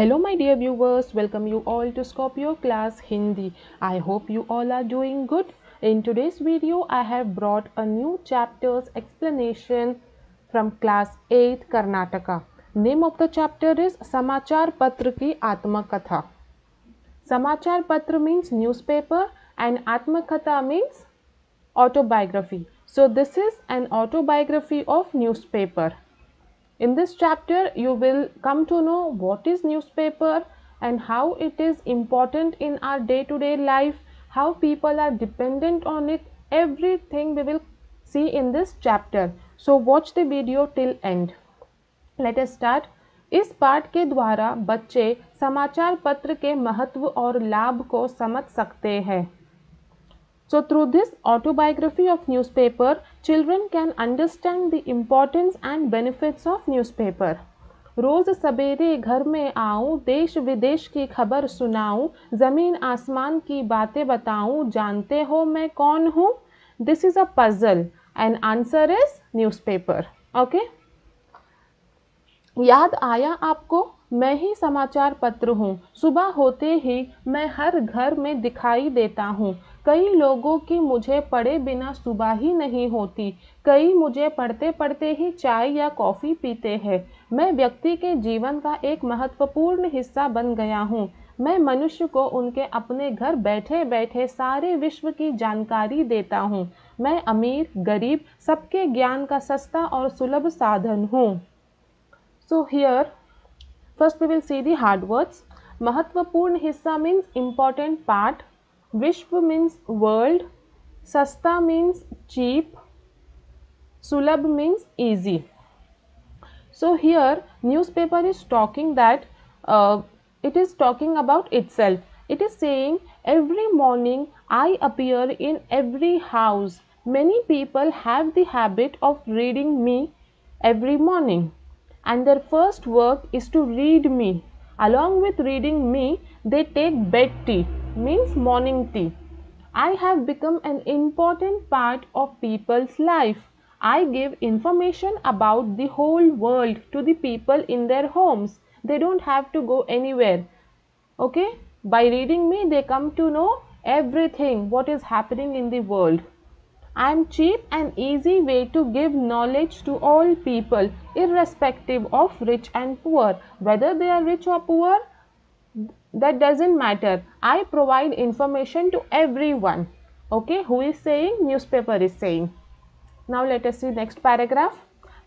Hello my dear viewers, welcome you all to Scorpio class Hindi. I hope you all are doing good. In today's video, I have brought a new chapter's explanation from class 8 Karnataka. Name of the chapter is Samachar Patra ki Atmakatha. Samachar Patra means newspaper and Atmakatha means autobiography. So this is an autobiography of newspaper. In this chapter, you will come to know what is newspaper and how it is important in our day-to-day life, how people are dependent on it, everything we will see in this chapter. So watch the video till end. Let us start. इस पाठ के द्वारा बच्चे समाचार पत्र के महत्व और लाभ को समझ सकते हैं. So through this autobiography of newspaper, children can understand the importance and benefits of newspaper. रोज सवेरे घर में आऊं, देश विदेश की खबर सुनाऊं, जमीन आसमान की बातें बताऊं, जानते हो मैं कौन हूं? This is a puzzle and answer is newspaper. Okay? याद आया आपको? मैं ही समाचार पत्र हूँ. सुबह होते ही मैं हर घर में दिखाई देता हूँ. कई लोगों की मुझे पढ़े बिना सुबह ही नहीं होती. कई मुझे पढ़ते पढ़ते ही चाय या कॉफ़ी पीते हैं. मैं व्यक्ति के जीवन का एक महत्वपूर्ण हिस्सा बन गया हूँ. मैं मनुष्य को उनके अपने घर बैठे बैठे सारे विश्व की जानकारी देता हूँ. मैं अमीर गरीब सबके ज्ञान का सस्ता और सुलभ साधन हूँ. So here first we will see the hard words. महत्वपूर्ण हिस्सा means important part. विश्व means world. सस्ता means cheap. सुलभ means easy. So here newspaper is talking that it is talking about itself. It is saying every morning I appear in every house. Many people have the habit of reading me every morning. And their first work is to read me. Along with reading me, they take bed tea, means morning tea. I have become an important part of people's life. I give information about the whole world to the people in their homes. They don't have to go anywhere. Okay? By reading me, they come to know everything what is happening in the world. I am cheap and easy way to give knowledge to all people, irrespective of rich and poor. Whether they are rich or poor, that doesn't matter. I provide information to everyone. Okay, who is saying? Newspaper is saying. Now let us see next paragraph.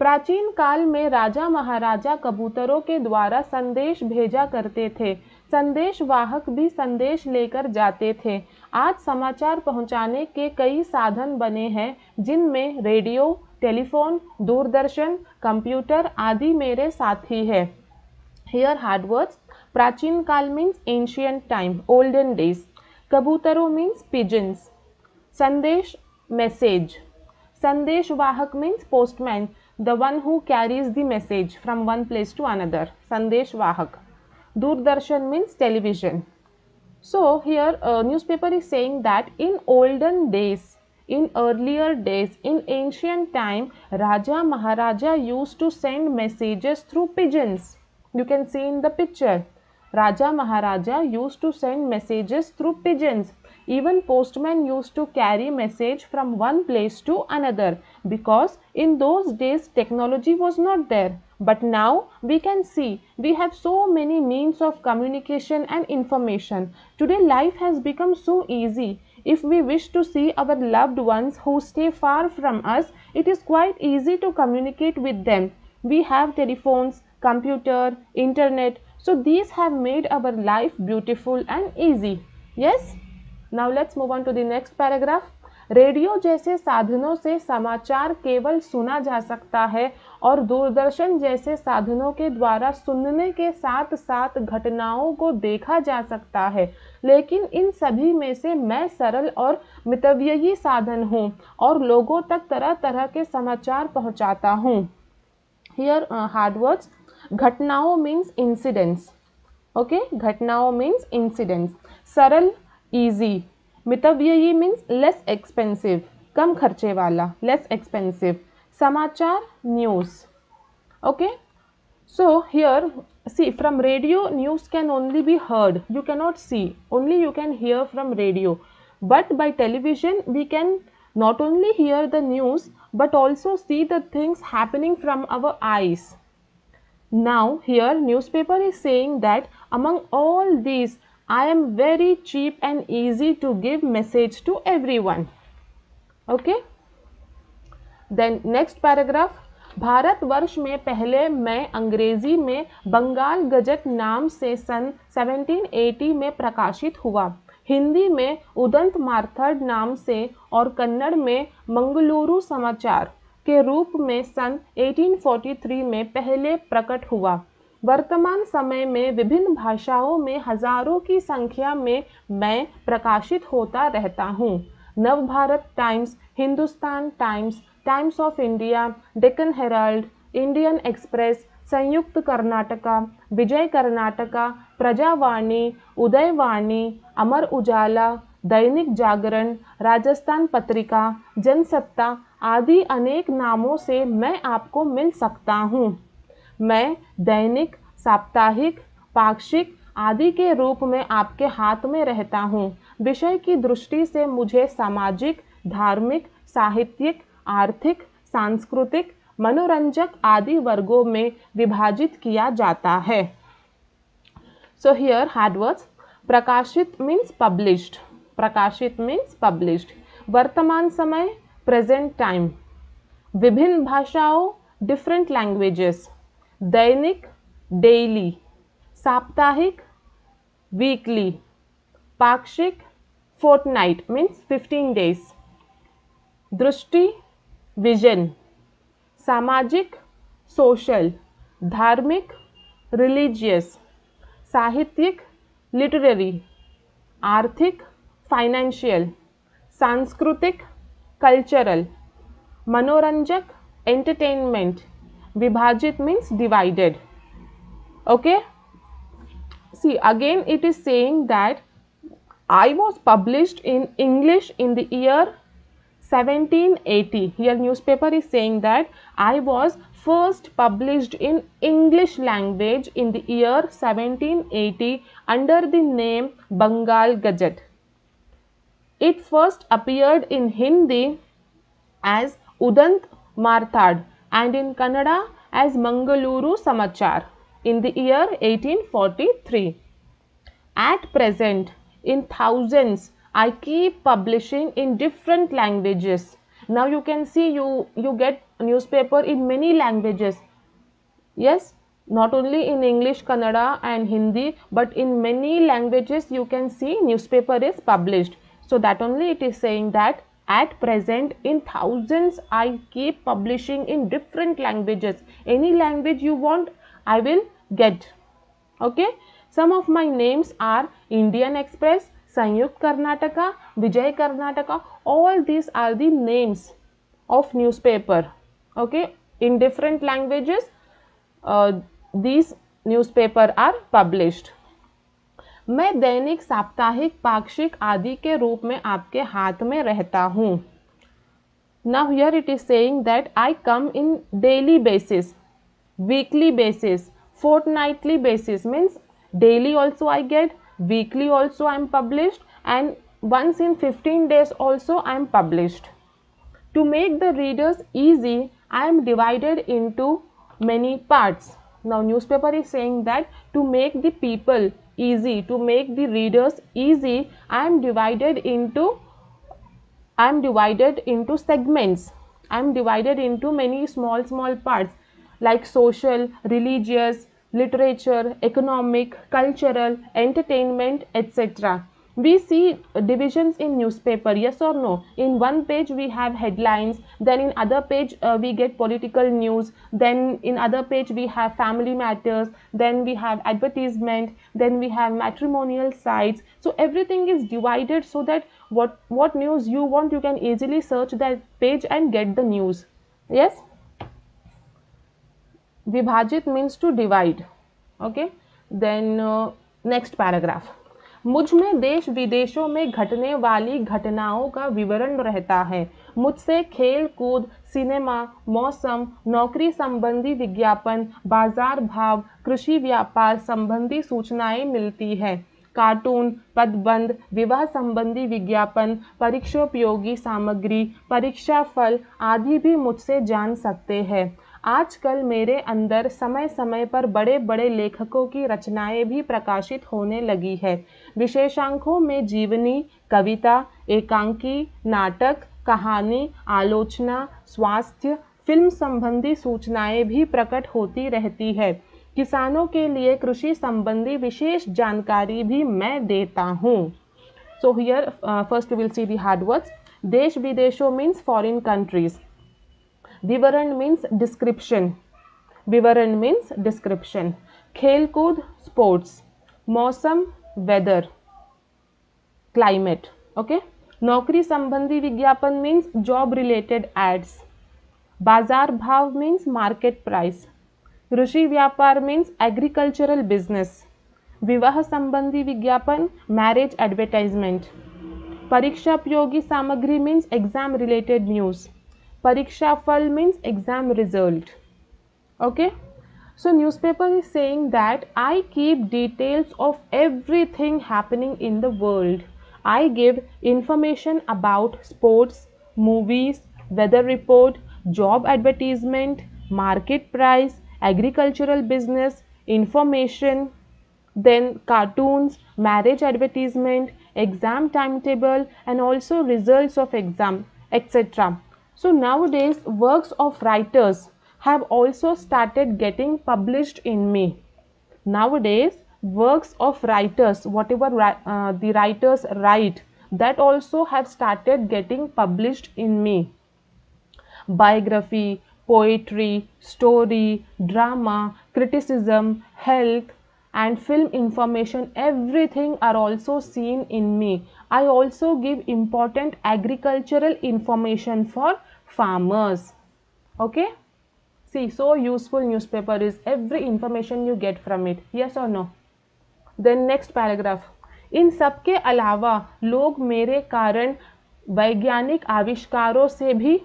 प्राचीन काल में राजा महाराजा कबूतरों के द्वारा संदेश भेजा करते थे. संदेश वाहक भी संदेश लेकर जाते थे. आज समाचार पहुंचाने के कई साधन बने हैं, जिनमें रेडियो, टेलीफोन, दूरदर्शन, कंप्यूटर आदि मेरे साथी है. Here hard words. प्राचीन काल means ancient time, olden days. कबूतरों means pigeons. संदेश message. संदेश वाहक means postman, the one who carries the message from one place to another. संदेश वाहक. Doordarshan means television. So here newspaper is saying that in olden days, in earlier days, in ancient time, Raja Maharaja used to send messages through pigeons. You can see in the picture. Raja Maharaja used to send messages through pigeons. Even postmen used to carry message from one place to another, because in those days technology was not there. But now we can see we have so many means of communication and information. Today life has become so easy. If we wish to see our loved ones who stay far from us, it is quite easy to communicate with them. We have telephones, computer, internet. So these have made our life beautiful and easy. Yes? Now let's move on to the next paragraph. Radio जैसे साधनों से समाचार केवल सुना जा सकता है और दूरदर्शन जैसे साधनों के द्वारा सुनने के साथ साथ घटनाओं को देखा जा सकता है. लेकिन इन सभी में से मैं सरल और मितव्ययी साधन हूँ और लोगों तक तरह तरह के समाचार पहुँचाता हूँ. Here hard words. घटनाओं means incidents. Okay? घटनाओं means incidents. सरल easy. मितव्ययी means less expensive, कम खर्चे वाला, less expensive. समाचार news. Okay? So here See, from radio, news can only be heard. You cannot see. Only you can hear from radio. But by television, we can not only hear the news, but also see the things happening from our eyes. Now, here newspaper is saying that among all these, I am very cheap and easy to give message to everyone. Okay. Then next paragraph, Bharatvarsh में पहले मैं अंग्रेजी में Bengal gazette नाम से सन 1780 में प्रकाशित हुआ, हिंदी में उदंत मार्तंड नाम से और कन्नड़ में मंगलुरु समाचार के रूप में सन 1843 में पहले प्रकट हुआ। वर्तमान समय में विभिन्न भाषाओं में हजारों की संख्या में मैं प्रकाशित होता रहता हूँ। Navbharat times, Hindustan times, times of India, Deccan Herald, Indian express, संयुक्त कर्नाटका, विजय कर्नाटका, प्रजावाणी, उदयवाणी, अमर उजाला, दैनिक जागरण, राजस्थान पत्रिका, जनसत्ता आदि अनेक नामों से मैं आपको मिल सकता हूँ। मैं दैनिक, साप्ताहिक, पाक्षिक आदि के रूप में आपके हाथ में रहता हूँ। विषय की दृष्टि से मुझे सामाजिक, धार्मिक, साहित्यिक, आर्थिक, सांस्कृतिक, मनोरंजक आदि वर्गों में विभाजित किया जाता है। सो हियर हैडवर्ड्स, प्रकाशित मीन्स पब्लिश्ड, प्रकाशित मीन्स पब्लिश्ड, वर्तमान समय प्रेजेंट टाइम, विभिन्न भाषाओं डिफरेंट लैंग्वेजेस, दैनिक डेली, साप्ताहिक वीकली, पाक्षिक फोर्टनाइट मीन्स 15 डेज, दृष्टि विजन, सामाजिक सोशल, धार्मिक रिलीजियस, साहित्यिक लिटरेरी, आर्थिक फाइनेंशियल, सांस्कृतिक कल्चरल, मनोरंजक एंटरटेनमेंट, विभाजित means divided. Okay, see again it is saying that I was published in English in the year 1780. Here newspaper is saying that I was first published in English language in the year 1780 under the name Bengal Gazette. It first appeared in Hindi as Udant Marthad and in Kannada as Mangaluru Samachar in the year 1843. At present, in thousands, I keep publishing in different languages. Now you can see you get newspaper in many languages. Yes, not only in English, Kannada and Hindi, but in many languages you can see newspaper is published. So that only it is saying that at present in thousands I keep publishing in different languages. Any language you want, I will get. Okay. Some of my names are Indian Express, Sanyukt Karnataka, Vijay Karnataka. All these are the names of newspaper. Okay, in different languages, these newspaper are published. मैं दैनिक, साप्ताहिक, पाक्षिक आदि के रूप में आपके हाथ में रहता हूँ। Now here it is saying that I come in daily basis, weekly basis, fortnightly basis, means daily also I get, weekly also I am published, and once in 15 days also I am published. To make the readers easy, I am divided into many parts. Now newspaper is saying that to make the people easy, to make the readers easy, I am divided into segments. I am divided into many small parts like social, religious, literature, economic, cultural, entertainment, etc. We see divisions in newspaper, yes or no? In one page we have headlines, then in other page we get political news, then in other page we have family matters, then we have advertisement, then we have matrimonial sites. So everything is divided so that what news you want, you can easily search that page and get the news. Yes? Vibhajit means to divide. Okay, then next paragraph. मुझ में देश विदेशों में घटने वाली घटनाओं का विवरण रहता है। मुझसे खेल कूद, सिनेमा, मौसम, नौकरी संबंधी विज्ञापन, बाजार भाव, कृषि व्यापार संबंधी सूचनाएं मिलती है। कार्टून, पदबंध, विवाह संबंधी विज्ञापन, परीक्षोपयोगी सामग्री, परीक्षा फल आदि भी मुझसे जान सकते हैं। आजकल मेरे अंदर समय समय पर बड़े बड़े लेखकों की रचनाएं भी प्रकाशित होने लगी है। विशेषांकों में जीवनी, कविता, एकांकी, नाटक, कहानी, आलोचना, स्वास्थ्य, फिल्म संबंधी सूचनाएं भी प्रकट होती रहती है। किसानों के लिए कृषि संबंधी विशेष जानकारी भी मैं देता हूँ। So here first we will see the hard words. देश विदेशों मीन्स फॉरेन कंट्रीज। विवरण मीन्स डिस्क्रिप्शन। विवरण मीन्स डिस्क्रिप्शन। खेलकूद, स्पोर्ट्स। मौसम, वेदर, क्लाइमेट। ओके। नौकरी संबंधी विज्ञापन मीन्स जॉब रिलेटेड एड्स। बाजार भाव मीन्स मार्केट प्राइस। कृषि व्यापार मीन्स एग्रीकल्चरल बिजनेस। विवाह संबंधी विज्ञापन मैरिज एडवर्टाइजमेंट। परीक्षापयोगी सामग्री मीन्स एग्जाम रिलेटेड न्यूज। परीक्षा फल means exam result. Okay, so newspaper is saying that I keep details of everything happening in the world. I give information about sports, movies, weather report, job advertisement, market price, agricultural business information, then cartoons, marriage advertisement, exam timetable, and also results of exam, etc. So nowadays works of writers have also started getting published in me. Nowadays works of writers, whatever the writers write, that also have started getting published in me. Biography, poetry, story, drama, criticism, health, and film information, everything are also seen in me. I also give important agricultural information for farmers. Okay, see, so useful newspaper is, every information you get from it, yes or no. Then next paragraph, इन सब के अलावा लोग मेरे कारण वैज्ञानिक आविष्कारों से भी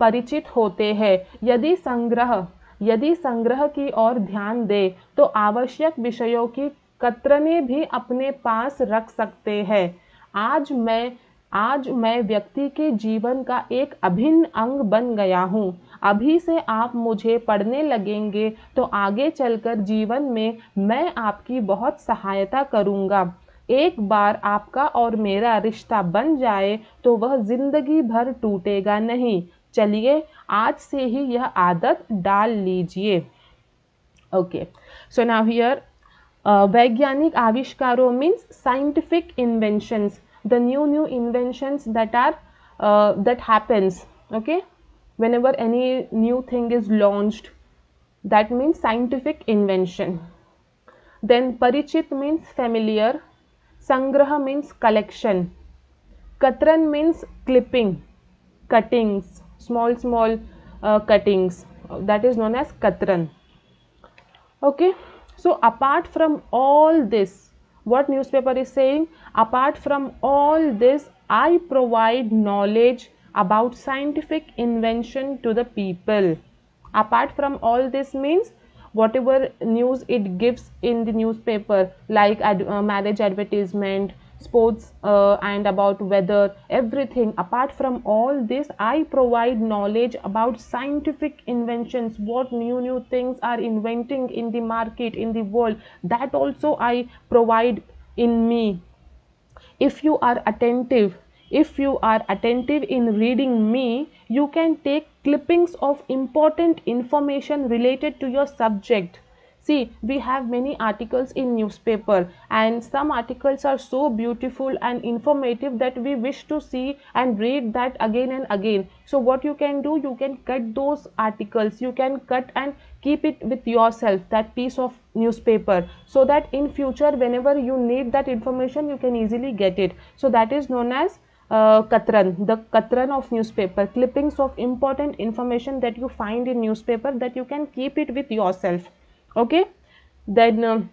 परिचित होते हैं। यदि संग्रह की ओर ध्यान दे तो आवश्यक विषयों की कतरनें भी अपने पास रख सकते हैं। आज मैं व्यक्ति के जीवन का एक अभिन्न अंग बन गया हूँ। अभी से आप मुझे पढ़ने लगेंगे तो आगे चलकर जीवन में मैं आपकी बहुत सहायता करूँगा। एक बार आपका और मेरा रिश्ता बन जाए तो वह जिंदगी भर टूटेगा नहीं। चलिए आज से ही यह आदत डाल लीजिए। ओके, सो नाउ हियर वैज्ञानिक आविष्कारों means scientific inventions, the new inventions that happens, okay, whenever any new thing is launched, that means scientific invention. Then parichit means familiar, sangrah means collection, katran means clipping, cuttings, small cuttings, that is known as katran. Okay, so apart from all this, what newspaper is saying, apart from all this, I provide knowledge about scientific invention to the people. Apart from all this means whatever news it gives in the newspaper, like marriage advertisement, sports, and about weather, everything. Apart from all this, I provide knowledge about scientific inventions, what new things are inventing in the market, in the world, that also I provide in me. If you are attentive in reading me, you can take clippings of important information related to your subject. See, we have many articles in newspaper, and some articles are so beautiful and informative that we wish to see and read that again and again. So what you can do, you can cut those articles, you can cut and keep it with yourself, that piece of newspaper, so that in future whenever you need that information, you can easily get it. So that is known as katran, the katran of newspaper, clippings of important information that you find in newspaper, that you can keep it with yourself. Okay, then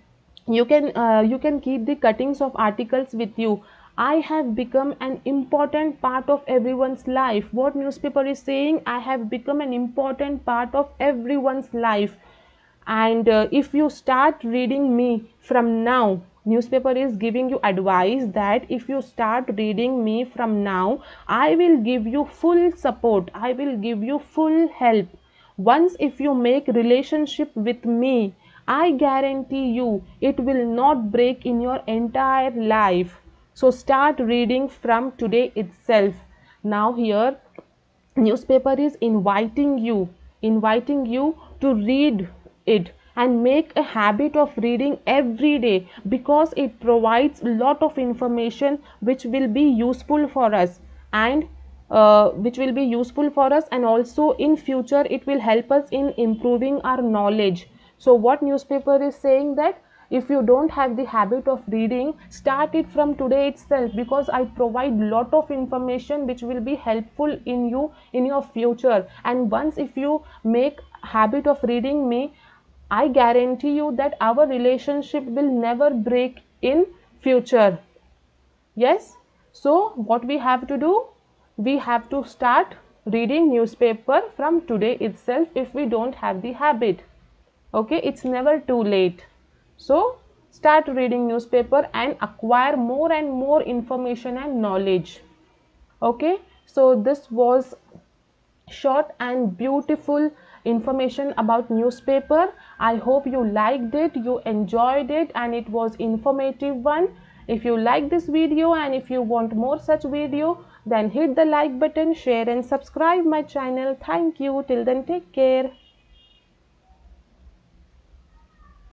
You can keep the cuttings of articles with you. I have become an important part of everyone's life. What newspaper is saying? I have become an important part of everyone's life. And if you start reading me from now, newspaper is giving you advice that if you start reading me from now, I will give you full support, I will give you full help. Once if you make relationship with me, I guarantee you it will not break in your entire life. So start reading from today itself. Now here newspaper is inviting you to read it and make a habit of reading every day, because it provides a lot of information which will be useful for us, and and also in future it will help us in improving our knowledge. So what newspaper is saying that if you don't have the habit of reading, start it from today itself, because I provide lot of information which will be helpful in you in your future. And once if you make habit of reading me, I guarantee you that our relationship will never break in future. Yes. So what we have to do? We have to start reading newspaper from today itself if we don't have the habit. Okay, it's never too late. So start reading newspaper and acquire more and more information and knowledge. Okay, so this was short and beautiful information about newspaper. I hope you liked it, you enjoyed it, and it was informative one. If you like this video and if you want more such video, then hit the like button, share and subscribe my channel. Thank you. Till then, take care.